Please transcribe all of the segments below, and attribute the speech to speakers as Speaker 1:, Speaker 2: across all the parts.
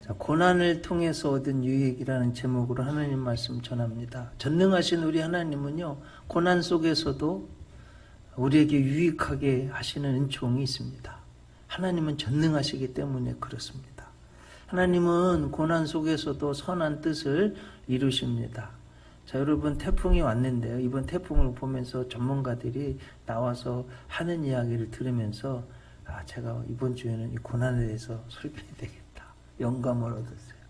Speaker 1: 자, 고난을 통해서 얻은 유익이라는 제목으로 하나님 말씀 전합니다. 전능하신 우리 하나님은요, 고난 속에서도 우리에게 유익하게 하시는 은총이 있습니다. 하나님은 전능하시기 때문에 그렇습니다. 하나님은 고난 속에서도 선한 뜻을 이루십니다. 자, 여러분, 태풍이 왔는데요. 이번 태풍을 보면서 전문가들이 나와서 하는 이야기를 들으면서 제가 이번 주에는 이 고난에 대해서 설명해야 되겠다. 영감을 얻었어요.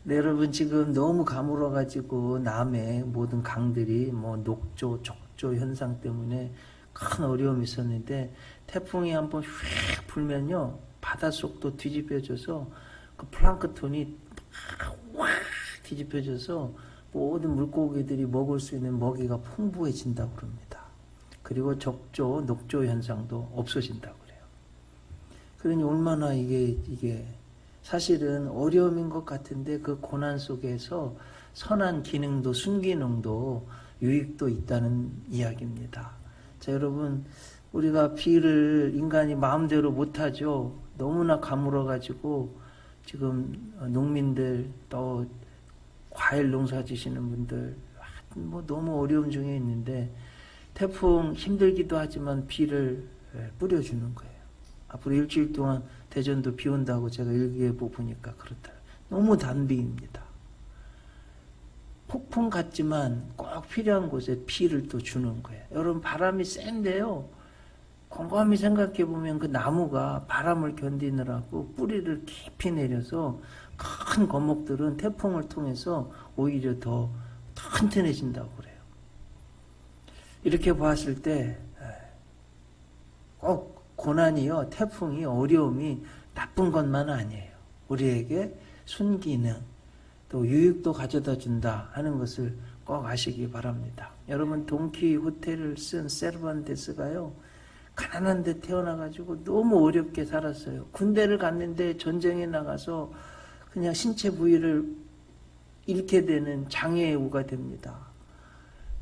Speaker 1: 네, 여러분, 지금 너무 가물어가지고 남해 모든 강들이 녹조, 족조 현상 때문에 큰 어려움이 있었는데, 태풍이 한번 휙 불면요, 바닷속도 뒤집혀져서 그 플랑크톤이 확 뒤집혀져서 모든 물고기들이 먹을 수 있는 먹이가 풍부해진다고 그럽니다. 그리고 적조, 녹조 현상도 없어진다고 그래요. 그러니 얼마나 이게 사실은 어려움인 것 같은데 그 고난 속에서 선한 기능도 순기능도 유익도 있다는 이야기입니다. 자, 여러분, 우리가 비를 인간이 마음대로 못하죠. 너무나 가물어가지고 지금 농민들 또 과일 농사 지시는 분들 너무 어려움 중에 있는데 태풍 힘들기도 하지만 비를 뿌려주는 거예요. 앞으로 일주일 동안 대전도 비 온다고 제가 일기예보 보니까 그렇다. 너무 단비입니다. 폭풍 같지만 꼭 필요한 곳에 비를 또 주는 거예요. 여러분, 바람이 센데요. 곰곰이 생각해 보면 그 나무가 바람을 견디느라고 뿌리를 깊이 내려서 큰 거목들은 태풍을 통해서 오히려 더 튼튼해진다고 그래요. 이렇게 봤을 때 꼭 고난이요, 태풍이, 어려움이 나쁜 것만 아니에요. 우리에게 순기능, 또 유익도 가져다 준다 하는 것을 꼭 아시기 바랍니다. 여러분, 돈키호테를 쓴 세르반테스가요, 가난한 데 태어나가지고 너무 어렵게 살았어요. 군대를 갔는데 전쟁에 나가서 그냥 신체 부위를 잃게 되는 장애우가 됩니다.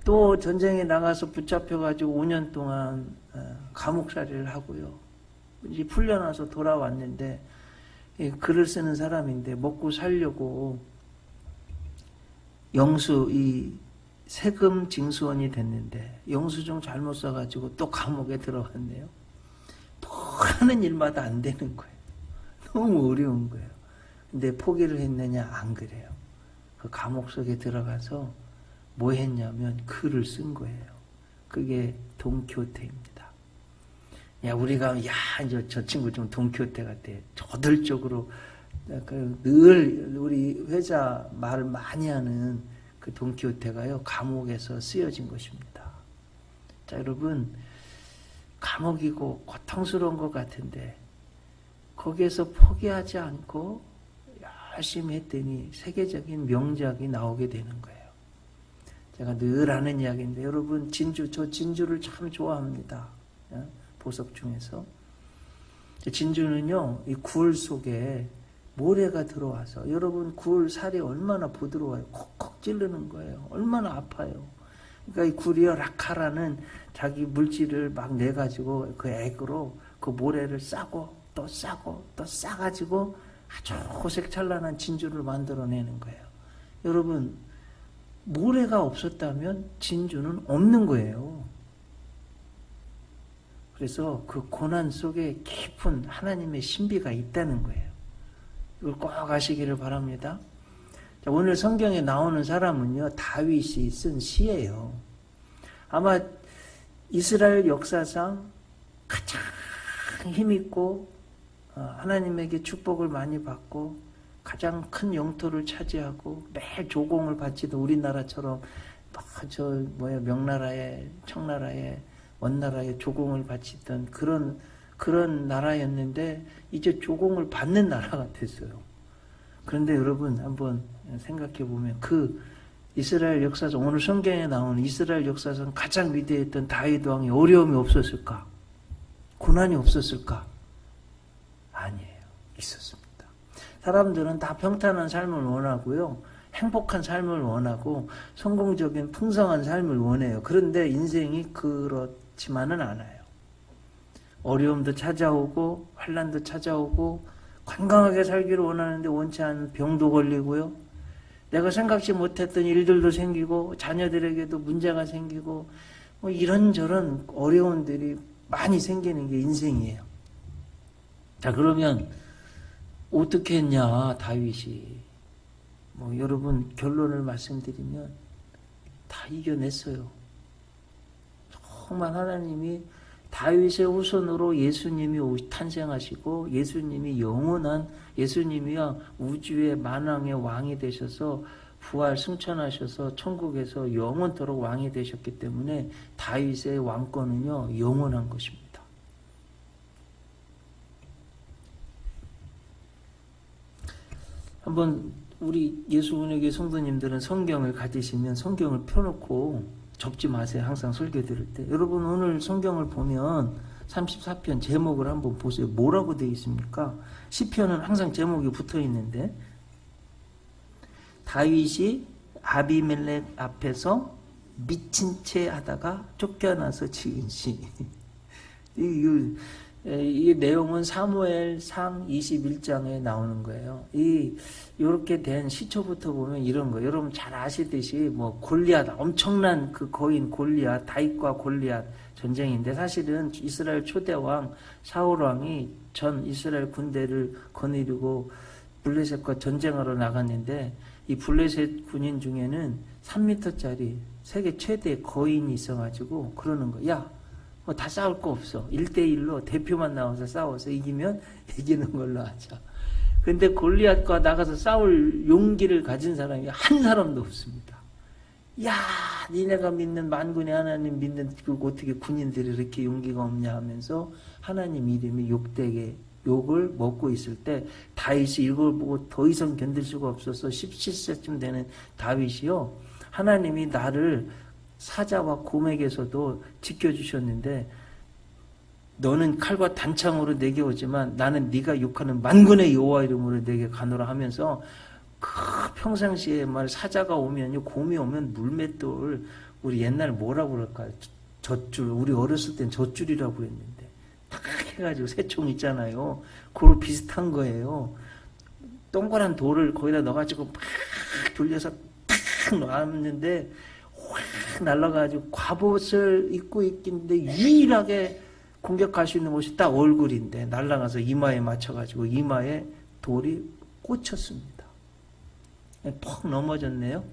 Speaker 1: 또 전쟁에 나가서 붙잡혀가지고 5년 동안 감옥살이를 하고요. 이제 풀려나서 돌아왔는데 글을 쓰는 사람인데 먹고 살려고 세금 징수원이 됐는데 영수증 잘못 써가지고 또 감옥에 들어갔네요. 하는 일마다 안 되는 거예요. 너무 어려운 거예요. 근데 포기를 했느냐? 안 그래요. 그 감옥 속에 들어가서 뭐 했냐면 글을 쓴 거예요. 그게 돈키호테입니다. 우리가 이제 저 친구 좀 돈키호테 같아. 저돌적으로 늘 우리 회자 말을 많이 하는 그 돈키호테가요, 감옥에서 쓰여진 것입니다. 자, 여러분, 감옥이고 고통스러운 것 같은데 거기에서 포기하지 않고 열심히 했더니 세계적인 명작이 나오게 되는 거예요. 제가 늘 하는 이야기인데, 여러분, 저 진주를 참 좋아합니다. 보석 중에서. 진주는요, 이 굴 속에 모래가 들어와서, 여러분, 굴 살이 얼마나 부드러워요. 콕콕 찌르는 거예요. 얼마나 아파요. 그러니까 이 굴이요, 라카라는 자기 물질을 막 내가지고 그 액으로 그 모래를 싸고 또 싸고 또 싸가지고 아주 호색찬란한 진주를 만들어내는 거예요. 여러분, 모래가 없었다면 진주는 없는 거예요. 그래서 그 고난 속에 깊은 하나님의 신비가 있다는 거예요. 이걸 꼭 아시기를 바랍니다. 자, 오늘 성경에 나오는 사람은요, 다윗이 쓴 시예요. 아마 이스라엘 역사상 가장 힘있고 하나님에게 축복을 많이 받고 가장 큰 영토를 차지하고 매일 조공을 바치던 우리나라처럼 명나라에, 청나라에, 원나라에 조공을 바치던 그런 나라였는데 이제 조공을 받는 나라가 됐어요. 그런데 여러분, 한번 생각해 보면 그 이스라엘 역사상, 오늘 성경에 나오는 이스라엘 역사상 가장 위대했던 다윗 왕이 어려움이 없었을까? 고난이 없었을까? 아니에요. 있었습니다. 사람들은 다 평탄한 삶을 원하고요, 행복한 삶을 원하고 성공적인 풍성한 삶을 원해요. 그런데 인생이 그렇지만은 않아요. 어려움도 찾아오고 환난도 찾아오고 건강하게 살기를 원하는데 원치 않은 병도 걸리고요. 내가 생각지 못했던 일들도 생기고 자녀들에게도 문제가 생기고 뭐 이런저런 어려움들이 많이 생기는 게 인생이에요. 자, 그러면 어떻게 했냐 다윗이. 뭐 여러분 결론을 말씀드리면 다 이겨냈어요. 정말 하나님이 다윗의 후손으로 예수님이 탄생하시고 예수님이 영원한 예수님이야 우주의 만왕의 왕이 되셔서 부활 승천하셔서 천국에서 영원토록 왕이 되셨기 때문에 다윗의 왕권은요 영원한 것입니다. 한번 우리 예수분에게 성도님들은 성경을 가지시면 성경을 펴놓고 접지 마세요. 항상 설교 들을 때. 여러분 오늘 성경을 보면 34편 제목을 한번 보세요. 뭐라고 되어 있습니까? 시편은 항상 제목이 붙어 있는데 다윗이 아비멜렉 앞에서 미친 채 하다가 쫓겨나서 지은 시. 이 내용은 사무엘상 21장에 나오는 거예요. 이렇게 된 시초부터 보면 이런 거. 여러분 잘 아시듯이 뭐 골리앗, 엄청난 그 거인 골리앗, 다윗과 골리앗 전쟁인데 사실은 이스라엘 초대왕 사울 왕이 전 이스라엘 군대를 거느리고 블레셋과 전쟁하러 나갔는데 이 블레셋 군인 중에는 3m짜리 세계 최대 거인이 있어가지고 그러는 거. 야, 뭐 다 싸울 거 없어. 1대1로 대표만 나와서 싸워서 이기면 이기는 걸로 하자. 근데 골리앗과 나가서 싸울 용기를 가진 사람이 한 사람도 없습니다. 야, 니네가 믿는 만군의 하나님 믿는 그 어떻게 군인들이 이렇게 용기가 없냐 하면서 하나님 이름이 욕을 먹고 있을 때 다윗이 이걸 보고 더 이상 견딜 수가 없어서 17세쯤 되는 다윗이요. 하나님이 나를 사자와 곰에게서도 지켜주셨는데 너는 칼과 단창으로 내게 오지만 나는 네가 욕하는 만군의 여호와 이름으로 내게 가노라 하면서 그 평상시에 말 사자가 오면요 곰이 오면 물맷돌 우리 옛날 뭐라고 그럴까요? 젖줄 우리 어렸을 땐 젖줄이라고 그랬는데 탁 해가지고 새총 있잖아요. 그거 비슷한 거예요. 동그란 돌을 거기다 넣어가지고 막 돌려서 탁 놨는데 확 날아가지고 갑옷을 입고 있긴데 유일하게 공격할 수 있는 곳이 딱 얼굴인데 날아가서 이마에 맞춰가지고 이마에 돌이 꽂혔습니다. 퍽 넘어졌네요.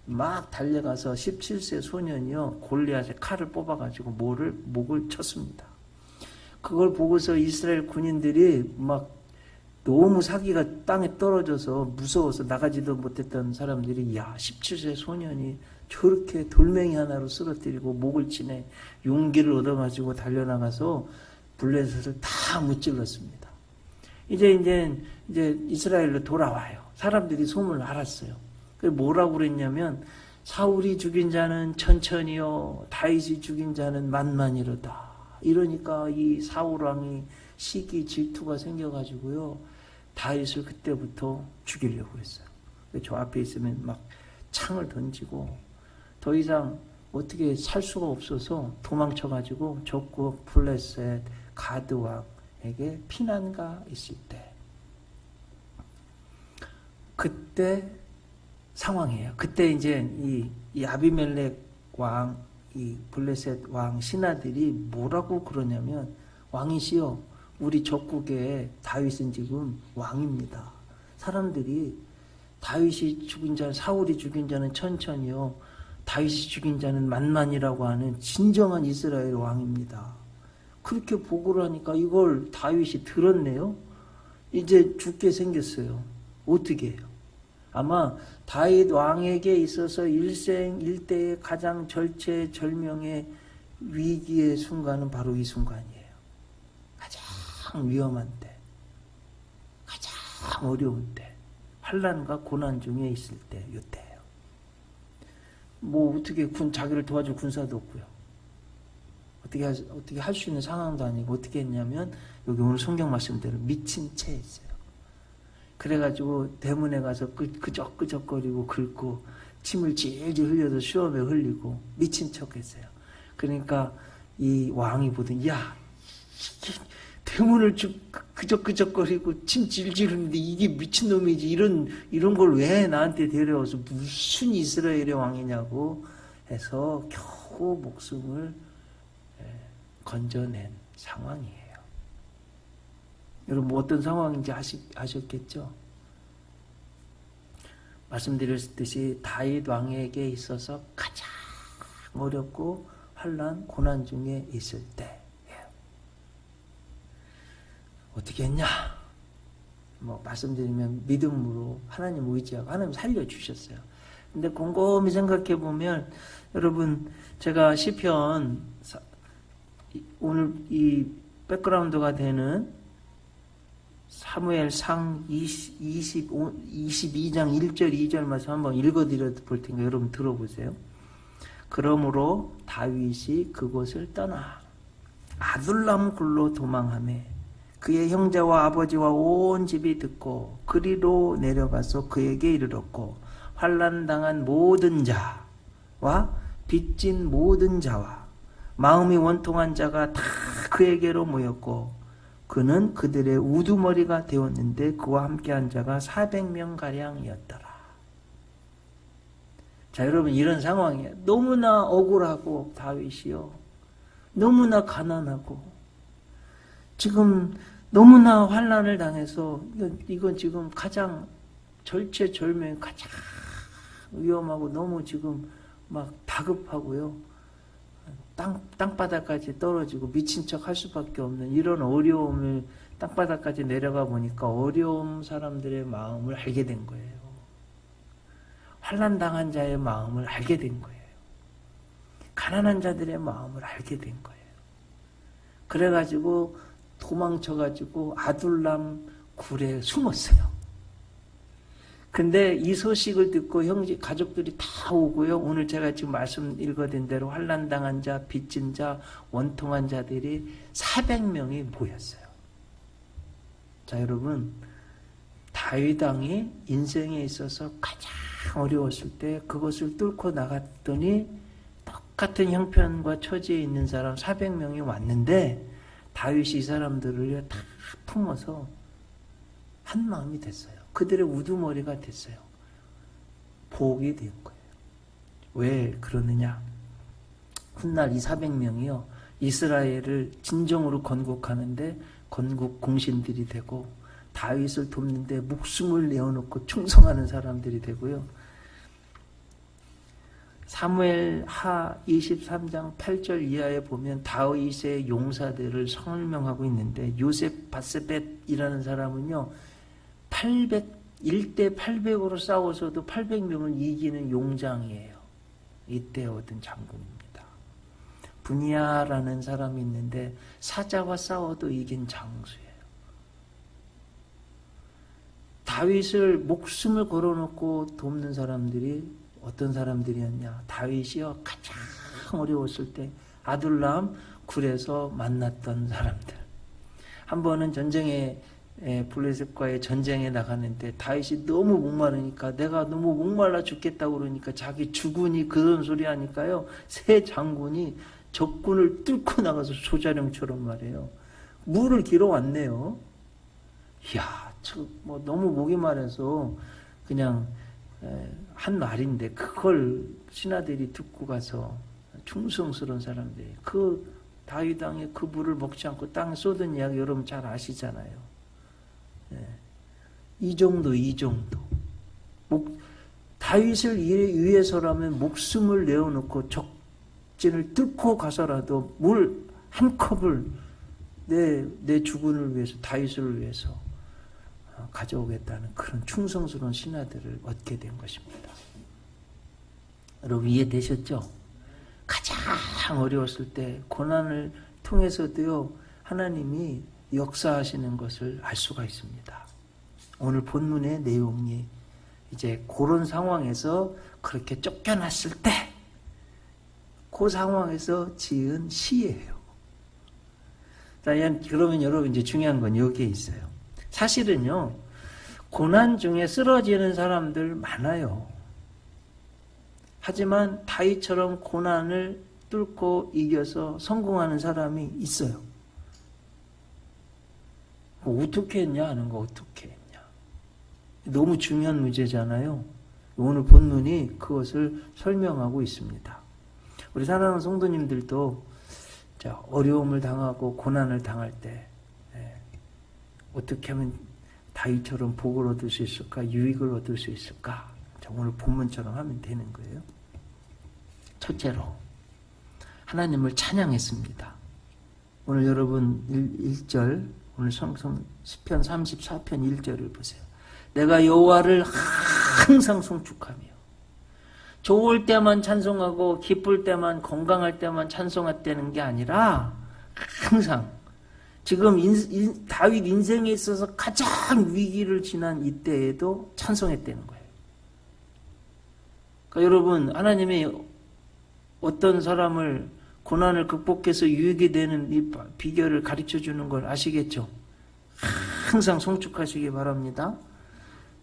Speaker 1: 막 달려가서 17세 소년이요 골리앗의 칼을 뽑아가지고 목을 쳤습니다. 그걸 보고서 이스라엘 군인들이 막 너무 사기가 땅에 떨어져서 무서워서 나가지도 못했던 사람들이 야 17세 소년이 저렇게 돌멩이 하나로 쓰러뜨리고 목을 치네 용기를 얻어가지고 달려나가서 블레셋을 다 무찔렀습니다. 이제 이스라엘로 돌아와요. 사람들이 소문을 알았어요. 뭐라고 그랬냐면 사울이 죽인 자는 천천히요 다윗이 죽인 자는 만만이로다. 이러니까 이 사울 왕이 시기 질투가 생겨가지고요 다윗을 그때부터 죽이려고 했어요. 저 앞에 있으면 막 창을 던지고 더 이상 어떻게 살 수가 없어서 도망쳐가지고 적국 블레셋 가드 왕에게 피난가 있을 때 그때 상황이에요. 그때 이제 이 아비멜렉 왕, 이 블레셋 왕 신하들이 뭐라고 그러냐면 왕이시여 우리 적국에 다윗은 지금 왕입니다. 사람들이 다윗이 죽인 자, 사울이 죽인 자는 천천히요. 다윗이 죽인 자는 만만이라고 하는 진정한 이스라엘 왕입니다. 그렇게 보고를 하니까 이걸 다윗이 들었네요. 이제 죽게 생겼어요. 어떻게 해요? 아마 다윗 왕에게 있어서 일생 일대의 가장 절체절명의 위기의 순간은 바로 이 순간이에요. 가장 위험한 때, 가장 어려운 때, 환난과 고난 중에 있을 때, 이때예요. 뭐 어떻게 자기를 도와줄 군사도 없고요. 어떻게 할 수 있는 상황도 아니고 어떻게 했냐면 여기 오늘 성경 말씀대로 미친 채 했어요. 그래가지고 대문에 가서 끄적끄적거리고 긁고 침을 질질 흘려서 시험에 흘리고 미친 척 했어요. 그러니까 이 왕이 보더니 야 대문을 그적그적거리고 침 질질 흘리는데 이게 미친놈이지. 이런 걸 왜 나한테 데려와서 무슨 이스라엘의 왕이냐고 해서 겨우 목숨을 건져낸 상황이에요. 여러분, 어떤 상황인지 아셨겠죠? 말씀드렸듯이 다윗 왕에게 있어서 가장 어렵고 환난, 고난 중에 있을 때 어떻게 했냐? 말씀드리면 믿음으로 하나님 의지하고 하나님 살려주셨어요. 근데 곰곰이 생각해 보면 여러분, 제가 시편, 오늘 이 백그라운드가 되는 사무엘상 22장 1절 2절 말씀 한번 읽어드려 볼 테니까 여러분 들어보세요. 그러므로 다윗이 그곳을 떠나 아둘람 굴로 도망하매 그의 형제와 아버지와 온 집이 듣고 그리로 내려가서 그에게 이르렀고 환난당한 모든 자와 빚진 모든 자와 마음이 원통한 자가 다 그에게로 모였고 그는 그들의 우두머리가 되었는데 그와 함께한 자가 400명가량이었더라. 자, 여러분, 이런 상황이에요. 너무나 억울하고 다윗이요, 너무나 가난하고 지금 너무나 환난을 당해서 이건 지금 가장 절체절명, 가장 위험하고 너무 지금 막 다급하고요, 땅바닥까지 떨어지고 미친 척 할 수밖에 없는 이런 어려움을 땅바닥까지 내려가 보니까 어려운 사람들의 마음을 알게 된 거예요. 환난 당한 자의 마음을 알게 된 거예요. 가난한 자들의 마음을 알게 된 거예요. 그래가지고 도망쳐가지고 아둘람 굴에 숨었어요. 근데 이 소식을 듣고 형제 가족들이 다 오고요. 오늘 제가 지금 말씀 읽어드린 대로 환난 당한 자, 빚진 자, 원통한 자들이 400명이 모였어요. 자, 여러분, 다윗 왕이 인생에 있어서 가장 어려웠을 때 그것을 뚫고 나갔더니 똑같은 형편과 처지에 있는 사람 400명이 왔는데 다윗이 이 사람들을 다 품어서 한 마음이 됐어요. 그들의 우두머리가 됐어요. 복이 된 거예요. 왜 그러느냐? 훗날 이 400명이요, 이스라엘을 진정으로 건국하는데 건국 공신들이 되고 다윗을 돕는데 목숨을 내어놓고 충성하는 사람들이 되고요. 사무엘 하 23장 8절 이하에 보면 다윗의 용사들을 설명하고 있는데 요셉 바세벳이라는 사람은요, 1대 800으로 싸워서도 800명을 이기는 용장이에요. 이때 얻은 장군입니다. 분야라는 사람이 있는데 사자와 싸워도 이긴 장수예요. 다윗을 목숨을 걸어놓고 돕는 사람들이 어떤 사람들이었냐? 다윗이요, 가장 어려웠을 때 아둘람 굴에서 만났던 사람들. 한 번은 블레셋과의 전쟁에 나가는데 다윗이 너무 목마르니까, 내가 너무 목말라 죽겠다고 그러니까 자기 주군이 그런 소리 하니까요, 새 장군이 적군을 뚫고 나가서 소자령처럼 말이에요, 물을 길어왔네요. 이야, 너무 목이 마려서 그냥 한 말인데 그걸 신하들이 듣고 가서, 충성스러운 사람들이 그 다윗 왕의 그 물을 먹지 않고 땅에 쏟은 이야기 여러분 잘 아시잖아요. 이 정도. 다윗을 위해서라면 목숨을 내어놓고 적진을 뚫고 가서라도 물 한 컵을 내 주군을 위해서, 다윗을 위해서 가져오겠다는 그런 충성스러운 신하들을 얻게 된 것입니다. 여러분, 이해되셨죠? 가장 어려웠을 때 고난을 통해서도요, 하나님이 역사하시는 것을 알 수가 있습니다. 오늘 본문의 내용이 이제 그런 상황에서 그렇게 쫓겨났을 때 그 상황에서 지은 시예요. 그러면 여러분, 이제 중요한 건 여기에 있어요. 사실은요, 고난 중에 쓰러지는 사람들 많아요. 하지만 다윗처럼 고난을 뚫고 이겨서 성공하는 사람이 있어요. 어떻게 했냐 하는 거 어떻게 했냐. 너무 중요한 문제잖아요. 오늘 본문이 그것을 설명하고 있습니다. 우리 사랑하는 성도님들도 자, 어려움을 당하고 고난을 당할 때 어떻게 하면 다윗처럼 복을 얻을 수 있을까? 유익을 얻을 수 있을까? 자, 오늘 본문처럼 하면 되는 거예요. 첫째로 하나님을 찬양했습니다. 오늘 여러분 1절 오늘 시편 34편 1절을 보세요. 내가 여호와를 항상 송축하며 좋을 때만 찬송하고 기쁠 때만 건강할 때만 찬송했다는 게 아니라 항상 지금 다윗 인생에 있어서 가장 위기를 지난 이때에도 찬송했다는 거예요. 그러니까 여러분 하나님이 어떤 사람을 고난을 극복해서 유익이 되는 이 비결을 가르쳐 주는 걸 아시겠죠? 항상 송축하시기 바랍니다.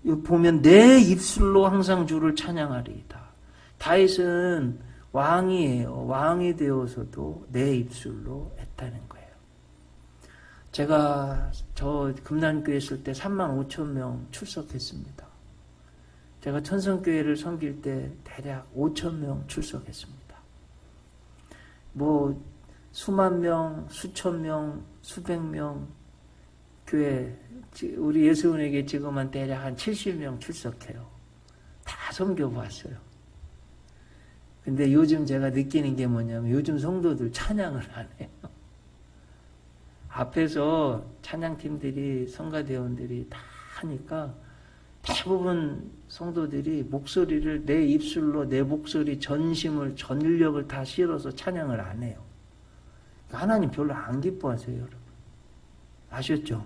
Speaker 1: 여기 보면 내 입술로 항상 주를 찬양하리이다. 다윗은 왕이에요. 왕이 되어서도 내 입술로 했다는 거예요. 제가 저 금난교회 있을 때 35,000명 출석했습니다. 제가 천성교회를 섬길 때 대략 5,000명 출석했습니다. 뭐 수만 명, 수천 명, 수백 명 교회 우리 예수원에게 지금 한 대략 한 70명 출석해요. 다 섬겨봤어요. 근데 요즘 제가 느끼는 게 뭐냐면 요즘 성도들 찬양을 안 해요. 앞에서 찬양팀들이 성가대원들이 다 하니까 대부분 성도들이 목소리를 내 입술로 내 목소리 전심을 전력을 다 실어서 찬양을 안 해요. 하나님 별로 안 기뻐하세요, 여러분. 아셨죠?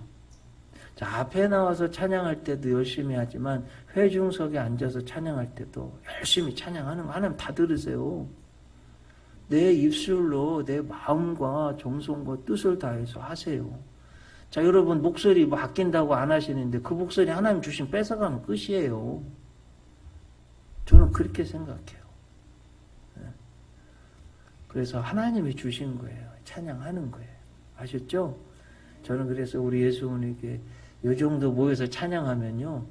Speaker 1: 자, 앞에 나와서 찬양할 때도 열심히 하지만 회중석에 앉아서 찬양할 때도 열심히 찬양하는 거 하나님 다 들으세요. 내 입술로 내 마음과 정성과 뜻을 다해서 하세요. 자, 여러분 목소리 뭐 아낀다고 안 하시는데 그 목소리 하나님 주신 뺏어가면 끝이에요. 저는 그렇게 생각해요. 그래서 하나님이 주신 거예요. 찬양하는 거예요. 아셨죠? 저는 그래서 우리 예수님에게 요 정도 모여서 찬양하면요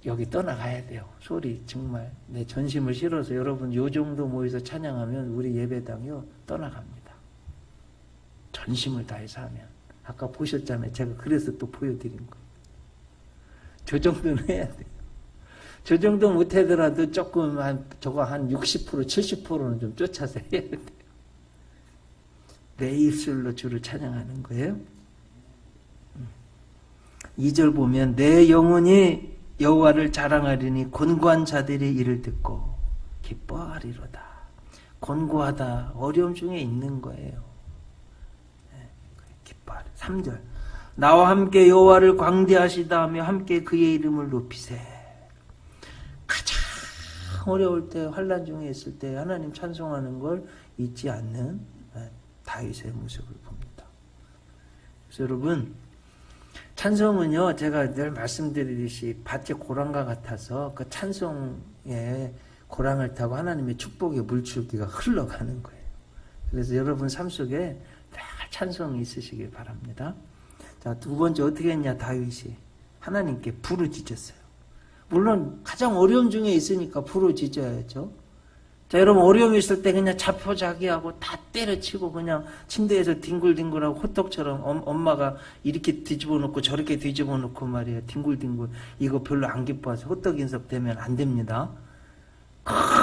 Speaker 1: 여기 떠나가야 돼요. 소리 정말 내 전심을 실어서 여러분 요 정도 모여서 찬양하면 우리 예배당이요 떠나갑니다. 전심을 다해서 하면 아까 보셨잖아요. 제가 그래서 또 보여드린 거예요. 저 정도는 해야 돼요. 저 정도 못하더라도 조금 저거 한 60% 70%는 좀 쫓아서 해야 돼요. 내 입술로 주를 찬양하는 거예요. 2절 보면 내 영혼이 여호와를 자랑하리니 곤고한 자들이 이를 듣고 기뻐하리로다. 곤고하다. 어려움 중에 있는 거예요. 기뻐하리. 3절 나와 함께 여호와를 광대하시다 하며 함께 그의 이름을 높이세. 가장 어려울 때 환난 중에 있을 때 하나님 찬송하는 걸 잊지 않는 다윗의 모습을 봅니다. 그래서 여러분 찬송은요, 제가 늘 말씀드리듯이 밭의 고랑과 같아서 그 찬송에 고랑을 타고 하나님의 축복의 물줄기가 흘러가는 거예요. 그래서 여러분 삶 속에 늘 찬송이 있으시길 바랍니다. 자, 두 번째 어떻게 했냐, 다윗이. 하나님께 부르짖었어요. 물론 가장 어려움 중에 있으니까 부르짖어야죠. 자, 여러분 어려움이 있을 때 그냥 자포자기하고 다 때려치고 그냥 침대에서 뒹굴뒹굴하고 호떡처럼 엄마가 이렇게 뒤집어 놓고 저렇게 뒤집어 놓고 말이에요. 뒹굴뒹굴. 이거 별로 안 기뻐해서 호떡 인석 되면 안 됩니다.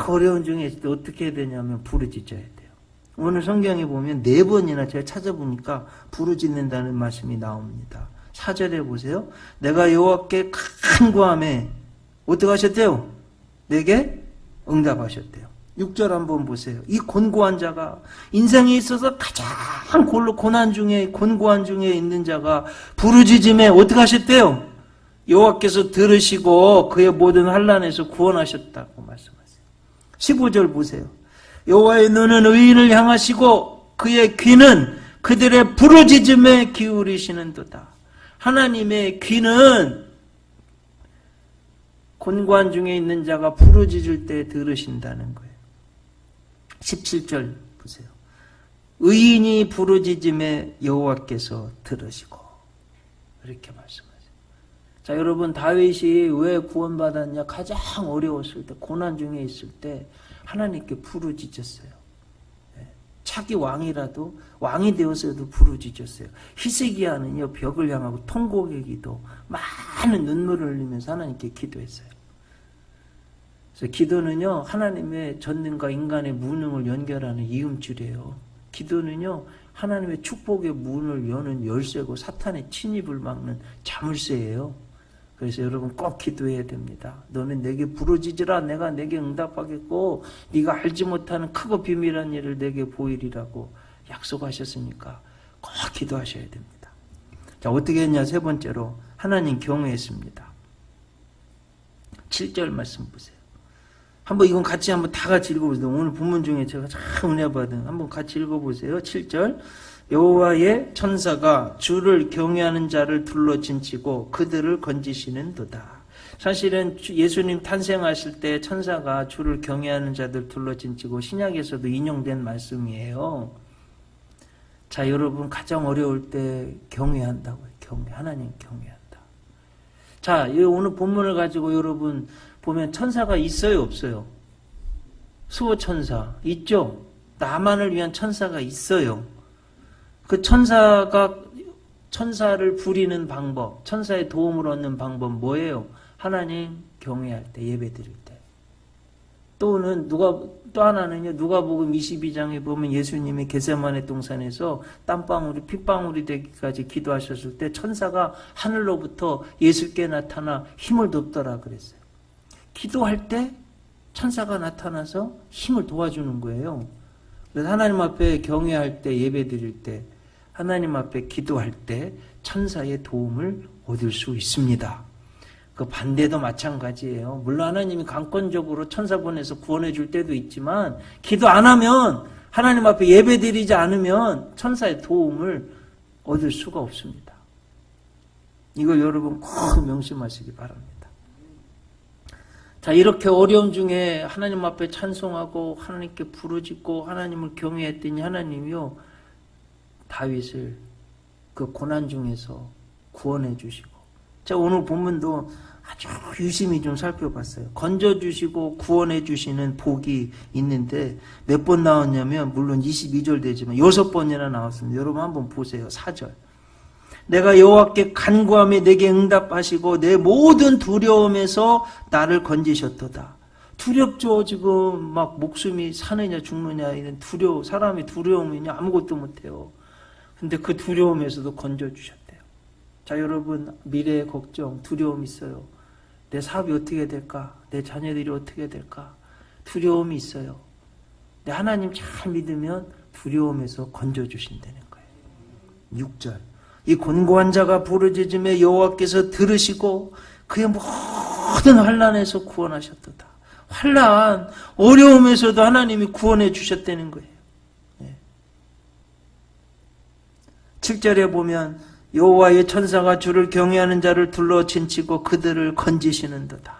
Speaker 1: 어려운 중에 있을 때 어떻게 해야 되냐면 부르짖어야 돼요. 오늘 성경에 보면 4번이나 제가 찾아보니까 부르짖는다는 말씀이 나옵니다. 4절에 보세요. 내가 여호와께 간구하매 어떻게 하셨대요? 내게 응답하셨대요. 6절 한번 보세요. 이 곤고한 자가 인생에 있어서 가장 고난 중에 곤고한 중에 있는 자가 부르짖음에 어떻게 하셨대요? 여호와께서 들으시고 그의 모든 환난에서 구원하셨다고 말씀하세요. 15절 보세요. 여호와의 눈은 의인을 향하시고 그의 귀는 그들의 부르짖음에 기울이시는도다. 하나님의 귀는 곤고한 중에 있는 자가 부르짖을 때 들으신다는 거예요. 17절 보세요. 의인이 부르짖음에 여호와께서 들으시고 이렇게 말씀하세요. 자, 여러분, 다윗이 왜 구원받았냐? 가장 어려웠을 때, 고난 중에 있을 때 하나님께 부르짖었어요. 차기 왕이라도, 왕이 되어서도 부르짖었어요. 히스기야는요, 벽을 향하고 통곡의 기도, 많은 눈물을 흘리면서 하나님께 기도했어요. 그래서 기도는요, 하나님의 전능과 인간의 무능을 연결하는 이음줄이에요. 기도는요, 하나님의 축복의 문을 여는 열쇠고 사탄의 침입을 막는 자물쇠예요. 그래서 여러분 꼭 기도해야 됩니다. 너는 내게 부르짖으라. 내가 내게 응답하겠고 네가 알지 못하는 크고 비밀한 일을 내게 보이리라고 약속하셨으니까 꼭 기도하셔야 됩니다. 자, 어떻게 했냐? 세 번째로 하나님 경외했습니다. 7절 말씀 보세요. 한번 이건 같이 한번 다 같이 읽어보세요. 오늘 본문 중에 제가 참 은혜 받은 한번 같이 읽어보세요. 7절. 여호와의 천사가 주를 경외하는 자를 둘러 진치고 그들을 건지시는도다. 사실은 예수님 탄생하실 때 천사가 주를 경외하는 자들 둘러 진치고 신약에서도 인용된 말씀이에요. 자, 여러분 가장 어려울 때 경외한다고요. 하나님 경외한다. 자, 오늘 본문을 가지고 여러분 보면 천사가 있어요, 없어요? 수호천사 있죠? 나만을 위한 천사가 있어요. 그 천사를 부리는 방법, 천사의 도움을 얻는 방법 뭐예요? 하나님 경외할 때, 예배 드릴 때. 또 하나는요, 누가복음 22장에 보면 예수님이 겟세마네 동산에서 땀방울이 핏방울이 되기까지 기도하셨을 때 천사가 하늘로부터 예수께 나타나 힘을 돕더라 그랬어요. 기도할 때 천사가 나타나서 힘을 도와주는 거예요. 그래서 하나님 앞에 경외할 때, 예배 드릴 때, 하나님 앞에 기도할 때 천사의 도움을 얻을 수 있습니다. 그 반대도 마찬가지예요. 물론 하나님이 강권적으로 천사 보내서 구원해 줄 때도 있지만 기도 안 하면, 하나님 앞에 예배 드리지 않으면 천사의 도움을 얻을 수가 없습니다. 이걸 여러분 꼭 명심하시기 바랍니다. 자, 이렇게 어려움 중에 하나님 앞에 찬송하고 하나님께 부르짖고 하나님을 경외했더니 하나님이요, 다윗을 그 고난 중에서 구원해 주시고. 자, 오늘 본문도 아주 유심히 좀 살펴봤어요. 건져주시고 구원해 주시는 복이 있는데 몇 번 나왔냐면, 물론 22절 되지만 6번이나 나왔습니다. 여러분 한번 보세요. 4절. 내가 여호와께 간구하며 내게 응답하시고 내 모든 두려움에서 나를 건지셨도다. 두렵죠. 지금 막 목숨이 사느냐 죽느냐 이런 사람이 두려움이냐 아무것도 못해요. 근데 그 두려움에서도 건져주셨대요. 자, 여러분 미래의 걱정, 두려움 있어요. 내 사업이 어떻게 될까? 내 자녀들이 어떻게 될까? 두려움이 있어요. 근데 하나님 잘 믿으면 두려움에서 건져주신다는 거예요. 6절. 이 곤고한 자가 부르짖음에 여호와께서 들으시고 그의 모든 환난에서 구원하셨도다. 환난, 어려움에서도 하나님이 구원해 주셨다는 거예요. 7절에 보면 여호와의 천사가 주를 경외하는 자를 둘러 진치고 그들을 건지시는도다.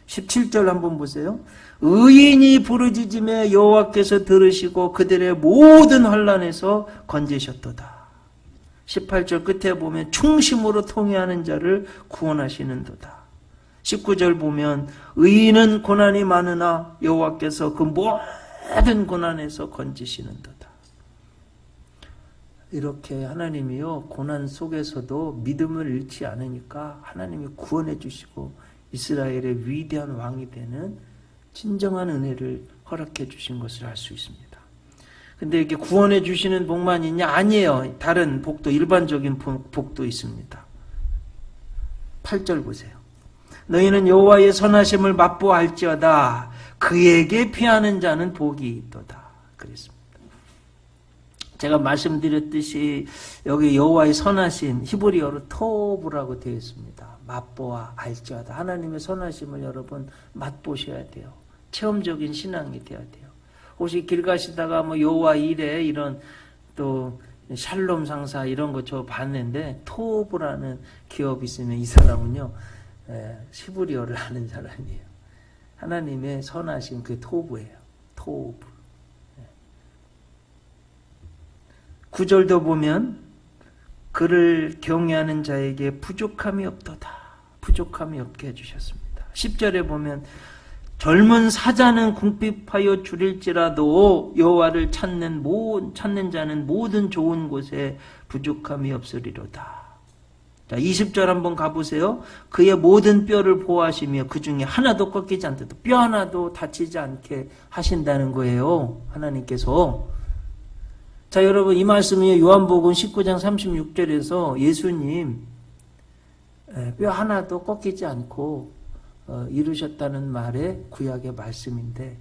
Speaker 1: 17절 한번 보세요. 의인이 부르짖음에 여호와께서 들으시고 그들의 모든 환난에서 건지셨도다. 18절 끝에 보면 충심으로 통회하는 자를 구원하시는도다. 19절 보면 의인은 고난이 많으나 여호와께서 그 모든 고난에서 건지시는도다. 이렇게 하나님이요, 고난 속에서도 믿음을 잃지 않으니까 하나님이 구원해 주시고 이스라엘의 위대한 왕이 되는 진정한 은혜를 허락해 주신 것을 알 수 있습니다. 근데 이렇게 구원해 주시는 복만 있냐? 아니에요. 다른 복도, 일반적인 복도 있습니다. 8절 보세요. 너희는 여호와의 선하심을 맛보알지어다. 그에게 피하는 자는 복이 있도다. 그랬습니다. 제가 말씀드렸듯이 여기 여호와의 선하심, 히브리어로 토브라고 되어 있습니다. 맛보아 알지어다. 하나님의 선하심을 여러분 맛보셔야 돼요. 체험적인 신앙이 되어야 돼요. 혹시 길 가시다가 뭐 여호와 이레 이런 또 샬롬 상사 이런 거 저 봤는데 토브라는 기업이 있으면 이 사람은요 히브리어를 아는 사람이에요. 하나님의 선하심 그 토브예요. 토브. 9절도 보면 그를 경외하는 자에게 부족함이 없도다. 부족함이 없게 해주셨습니다. 10절에 보면 젊은 사자는 궁핍하여 줄일지라도 여호와를 찾는 자는 모든 좋은 곳에 부족함이 없으리로다. 자, 20절 한번 가보세요. 그의 모든 뼈를 보호하시며 그 중에 하나도 꺾이지 않도다. 뼈 하나도 다치지 않게 하신다는 거예요. 하나님께서. 자, 여러분 이 말씀이 요한복음 19장 36절에서 예수님 뼈 하나도 꺾이지 않고 이루셨다는 말의 구약의 말씀인데,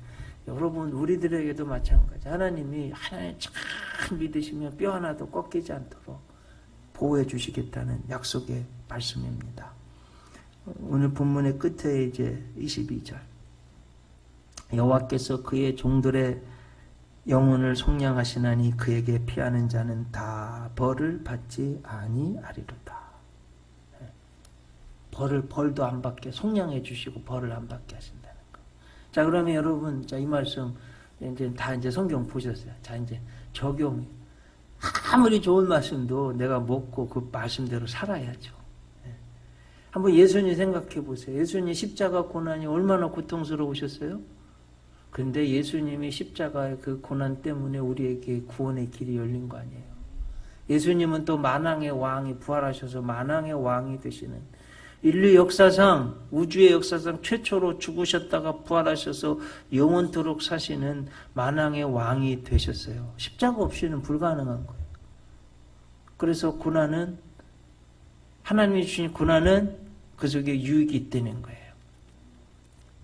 Speaker 1: 여러분 우리들에게도 마찬가지. 하나님이 참 믿으시면 뼈 하나도 꺾이지 않도록 보호해 주시겠다는 약속의 말씀입니다. 오늘 본문의 끝에 이제 22절, 여호와께서 그의 종들의 영혼을 속량하시나니 그에게 피하는 자는 다 벌을 받지 아니하리로다. 벌도 안 받게 속량해 주시고 벌을 안 받게 하신다는 거. 자, 그러면 여러분, 자, 이 말씀 이제 성경 보셨어요. 자, 이제 적용이, 아무리 좋은 말씀도 내가 먹고 그 말씀대로 살아야죠. 한번 예수님 생각해 보세요. 예수님 십자가 고난이 얼마나 고통스러우셨어요? 그런데 예수님이 십자가의 그 고난 때문에 우리에게 구원의 길이 열린 거 아니에요. 예수님은 또 만왕의 왕이 부활하셔서 만왕의 왕이 되시는, 인류 역사상, 우주의 역사상 최초로 죽으셨다가 부활하셔서 영원토록 사시는 만왕의 왕이 되셨어요. 십자가 없이는 불가능한 거예요. 그래서 고난은, 하나님이 주신 고난은 그 속에 유익이 있다는 거예요.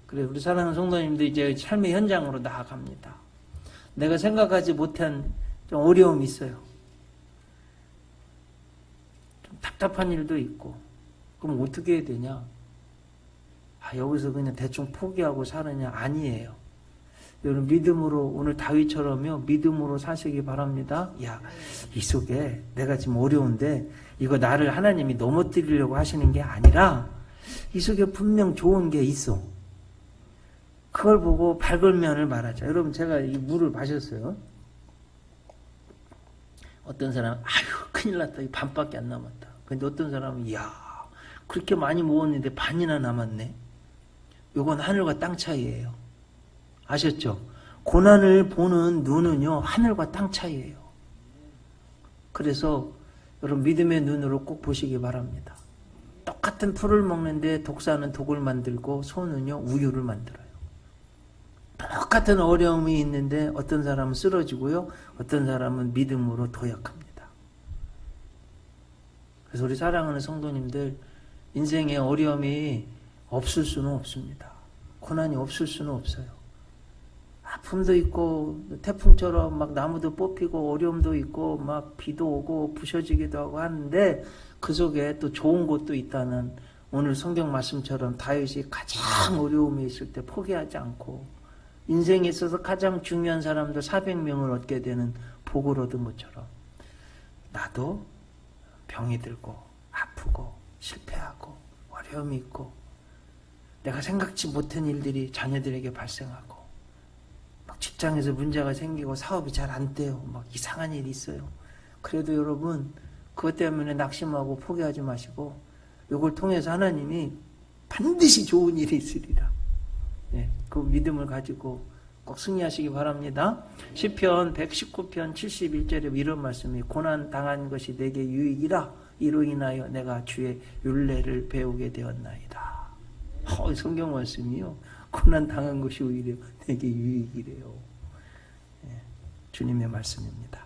Speaker 1: 그래, 우리 사랑하는 성도님들 이제 삶의 현장으로 나아갑니다. 내가 생각하지 못한 좀 어려움이 있어요. 좀 답답한 일도 있고. 그럼 어떻게 해야 되냐? 여기서 그냥 대충 포기하고 사느냐? 아니에요. 여러분 믿음으로, 오늘 다윗처럼요, 믿음으로 사시기 바랍니다. 이 속에 내가 지금 어려운데 이거 나를 하나님이 넘어뜨리려고 하시는 게 아니라 이 속에 분명 좋은 게 있어. 그걸 보고 밝은 면을 말하자. 여러분, 제가 이 물을 마셨어요. 어떤 사람은 큰일 났다. 이 반밖에 안 남았다. 근데 어떤 사람은 그렇게 많이 먹었는데 반이나 남았네. 이건 하늘과 땅 차이예요. 아셨죠? 고난을 보는 눈은요, 하늘과 땅 차이예요. 그래서 여러분 믿음의 눈으로 꼭 보시기 바랍니다. 똑같은 풀을 먹는데 독사는 독을 만들고 소는요 우유를 만들어요. 똑같은 어려움이 있는데 어떤 사람은 쓰러지고요, 어떤 사람은 믿음으로 도약합니다. 그래서 우리 사랑하는 성도님들, 인생에 어려움이 없을 수는 없습니다. 고난이 없을 수는 없어요. 아픔도 있고 태풍처럼 막 나무도 뽑히고 어려움도 있고 막 비도 오고 부셔지기도 하고 하는데 그 속에 또 좋은 곳도 있다는, 오늘 성경 말씀처럼 다윗이 가장 어려움이 있을 때 포기하지 않고 인생에 있어서 가장 중요한 사람들 400명을 얻게 되는 복을 얻은 것처럼 나도 병이 들고 아프고 실패하고 어려움이 있고 내가 생각지 못한 일들이 자녀들에게 발생하고 막 직장에서 문제가 생기고 사업이 잘 안 돼요. 막 이상한 일이 있어요. 그래도 여러분 그것 때문에 낙심하고 포기하지 마시고 이걸 통해서 하나님이 반드시 좋은 일이 있으리라. 그 믿음을 가지고 꼭 승리하시기 바랍니다. 시편 119편 71절에 이런 말씀이, 고난 당한 것이 내게 유익이라 이로 인하여 내가 주의 율례를 배우게 되었나이다. 성경 말씀이요, 고난 당한 것이 오히려 내게 유익이래요. 주님의 말씀입니다.